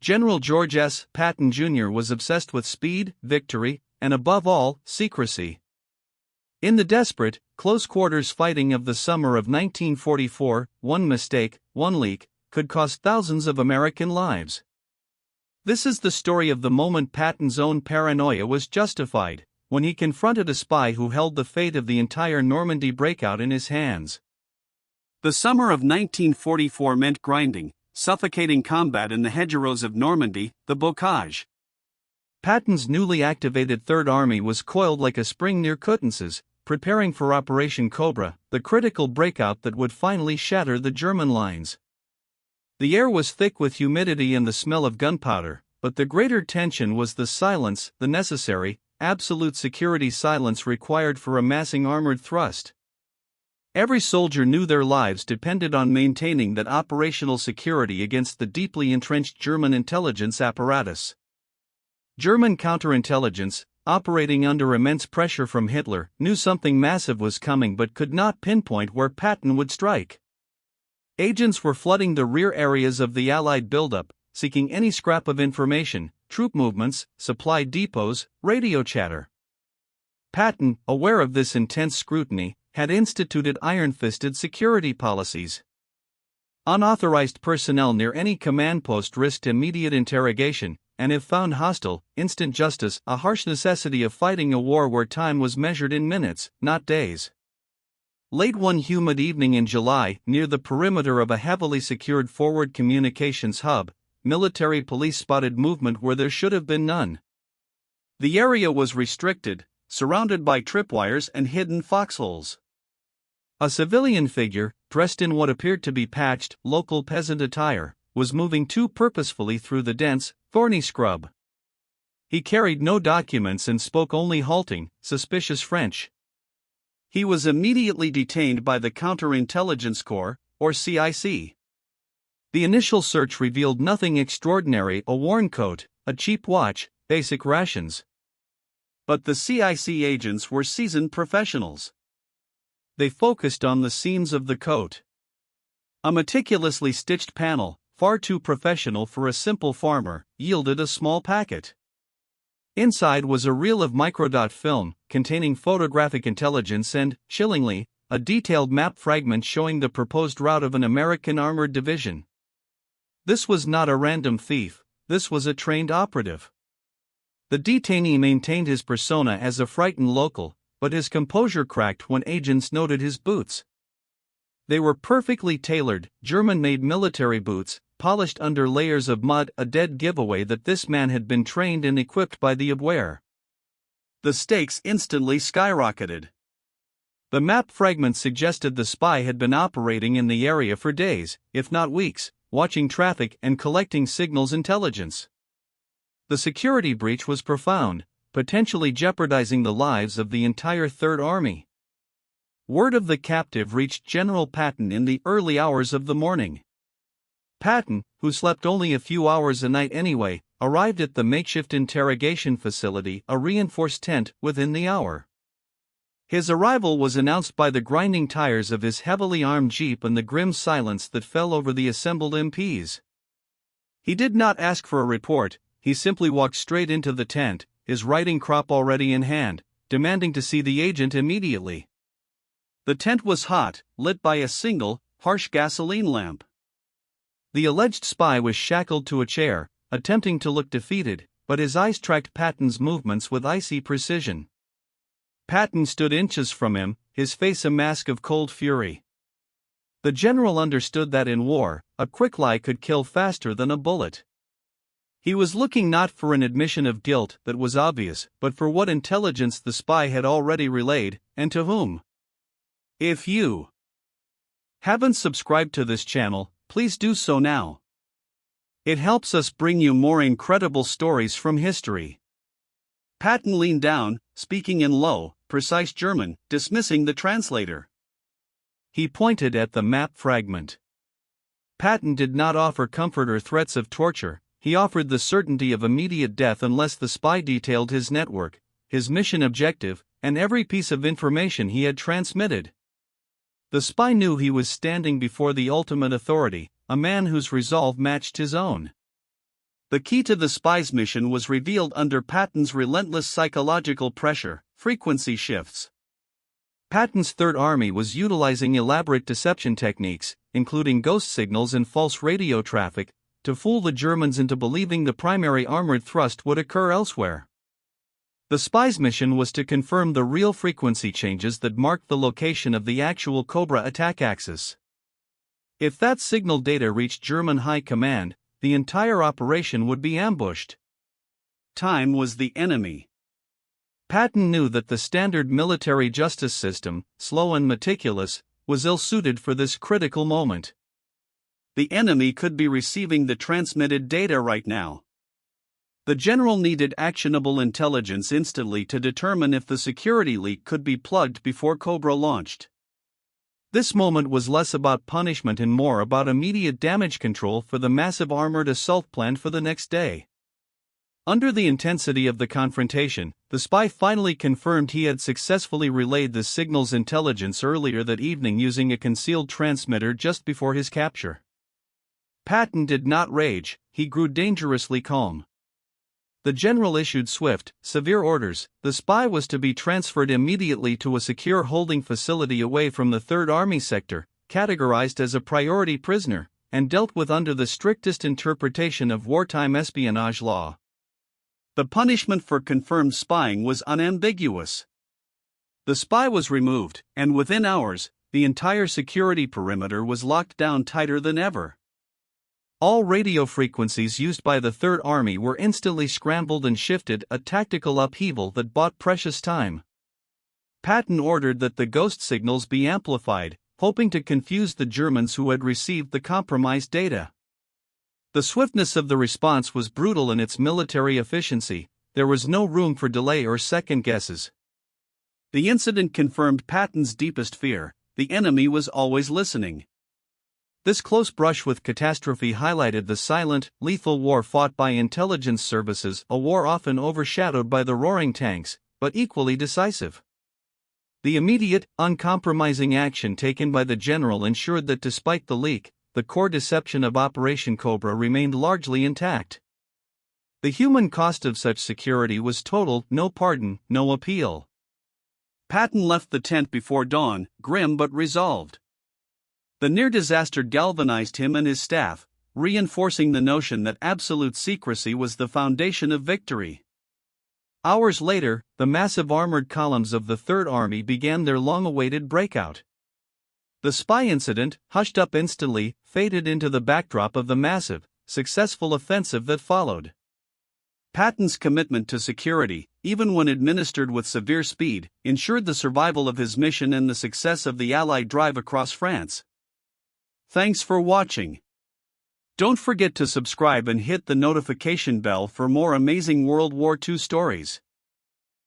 General George S. Patton Jr. was obsessed with speed, victory, and above all, secrecy. In the desperate, close-quarters fighting of the summer of 1944, one mistake, one leak, could cost thousands of American lives. This is the story of the moment Patton's own paranoia was justified, when he confronted a spy who held the fate of the entire Normandy breakout in his hands. The summer of 1944 meant grinding, suffocating combat in the hedgerows of Normandy, the bocage. Patton's newly activated Third Army was coiled like a spring near Coutances, preparing for Operation Cobra, the critical breakout that would finally shatter the German lines. The air was thick with humidity and the smell of gunpowder, but the greater tension was the silence, the necessary, absolute security silence required for a massing armored thrust. Every soldier knew their lives depended on maintaining that operational security against the deeply entrenched German intelligence apparatus. German counterintelligence, operating under immense pressure from Hitler, knew something massive was coming but could not pinpoint where Patton would strike. Agents were flooding the rear areas of the Allied buildup, seeking any scrap of information, troop movements, supply depots, radio chatter. Patton, aware of this intense scrutiny, had instituted iron-fisted security policies. Unauthorized personnel near any command post risked immediate interrogation, and if found hostile, instant justice, a harsh necessity of fighting a war where time was measured in minutes, not days. Late one humid evening in July, near the perimeter of a heavily secured forward communications hub, military police spotted movement where there should have been none. The area was restricted, surrounded by tripwires and hidden foxholes. A civilian figure, dressed in what appeared to be patched, local peasant attire, was moving too purposefully through the dense, thorny scrub. He carried no documents and spoke only halting, suspicious French. He was immediately detained by the Counterintelligence Corps, or CIC. The initial search revealed nothing extraordinary: a worn coat, a cheap watch, basic rations. But the CIC agents were seasoned professionals. They focused on the seams of the coat. A meticulously stitched panel, far too professional for a simple farmer, yielded a small packet. Inside was a reel of microdot film, containing photographic intelligence and, chillingly, a detailed map fragment showing the proposed route of an American armored division. This was not a random thief, this was a trained operative. The detainee maintained his persona as a frightened local, but his composure cracked when agents noted his boots. They were perfectly tailored, German-made military boots, polished under layers of mud, a dead giveaway that this man had been trained and equipped by the WWII. The stakes instantly skyrocketed. The map fragment suggested the spy had been operating in the area for days, if not weeks, watching traffic and collecting signals intelligence. The security breach was profound, potentially jeopardizing the lives of the entire Third Army. Word of the captive reached General Patton in the early hours of the morning. Patton, who slept only a few hours a night anyway, arrived at the makeshift interrogation facility, a reinforced tent, within the hour. His arrival was announced by the grinding tires of his heavily armed jeep and the grim silence that fell over the assembled MPs. He did not ask for a report, he simply walked straight into the tent, his riding crop already in hand, demanding to see the agent immediately. The tent was hot, lit by a single, harsh gasoline lamp. The alleged spy was shackled to a chair, attempting to look defeated, but his eyes tracked Patton's movements with icy precision. Patton stood inches from him, his face a mask of cold fury. The general understood that in war, a quick lie could kill faster than a bullet. He was looking not for an admission of guilt that was obvious, but for what intelligence the spy had already relayed, and to whom. If you haven't subscribed to this channel, please do so now. It helps us bring you more incredible stories from history. Patton leaned down, speaking in low, precise German, dismissing the translator. He pointed at the map fragment. Patton did not offer comfort or threats of torture, he offered the certainty of immediate death unless the spy detailed his network, his mission objective, and every piece of information he had transmitted. The spy knew he was standing before the ultimate authority, a man whose resolve matched his own. The key to the spies mission was revealed under Patton's relentless psychological pressure, frequency shifts. Patton's Third Army was utilizing elaborate deception techniques, including ghost signals and false radio traffic, to fool the Germans into believing the primary armored thrust would occur elsewhere. The spies mission was to confirm the real frequency changes that marked the location of the actual Cobra attack axis. If that signal data reached German high command, the entire operation would be ambushed. Time was the enemy. Patton knew that the standard military justice system, slow and meticulous, was ill-suited for this critical moment. The enemy could be receiving the transmitted data right now. The general needed actionable intelligence instantly to determine if the security leak could be plugged before Cobra launched. This moment was less about punishment and more about immediate damage control for the massive armored assault planned for the next day. Under the intensity of the confrontation, the spy finally confirmed he had successfully relayed the signal's intelligence earlier that evening using a concealed transmitter just before his capture. Patton did not rage, he grew dangerously calm. The general issued swift, severe orders. The spy was to be transferred immediately to a secure holding facility away from the Third Army sector, categorized as a priority prisoner, and dealt with under the strictest interpretation of wartime espionage law. The punishment for confirmed spying was unambiguous. The spy was removed, and within hours, the entire security perimeter was locked down tighter than ever. All radio frequencies used by the Third Army were instantly scrambled and shifted, a tactical upheaval that bought precious time. Patton ordered that the ghost signals be amplified, hoping to confuse the Germans who had received the compromised data. The swiftness of the response was brutal in its military efficiency. There was no room for delay or second guesses. The incident confirmed Patton's deepest fear: the enemy was always listening. This close brush with catastrophe highlighted the silent, lethal war fought by intelligence services, a war often overshadowed by the roaring tanks, but equally decisive. The immediate, uncompromising action taken by the general ensured that despite the leak, the core deception of Operation Cobra remained largely intact. The human cost of such security was total: no pardon, no appeal. Patton left the tent before dawn, grim but resolved. The near disaster galvanized him and his staff, reinforcing the notion that absolute secrecy was the foundation of victory. Hours later, the massive armored columns of the Third Army began their long-awaited breakout. The spy incident, hushed up instantly, faded into the backdrop of the massive, successful offensive that followed. Patton's commitment to security, even when administered with severe speed, ensured the survival of his mission and the success of the Allied drive across France. Thanks for watching. Don't forget to subscribe and hit the notification bell for more amazing World War II stories.